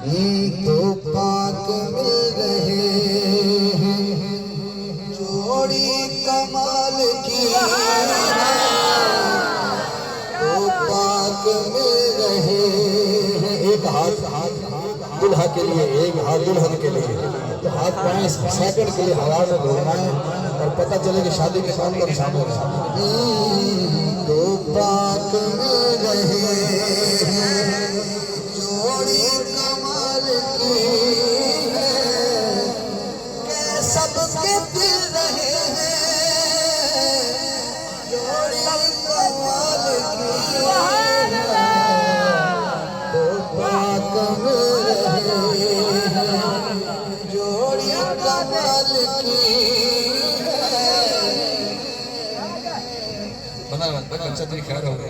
तो पाक मिल रहे हैं, जोड़ी कमाल की तो पाक मिल रहे हैं। एक हाथ दुल्हा के लिए, एक हाथ दुल्हन के लिए, तो हाथ 5 सेकंड के लिए हवा में घूमना है और पता चले कि शादी के कौन कौन शामिल है। तो पाक मिल रहे हैं, जोड़ी कमाल की है, सबके दिल रहे हैं, जोड़ी कमाल की है, तो पाक मिल रहे हैं, जोड़ी कमाल की है। बना बच्चा तेरी खैर हो गई।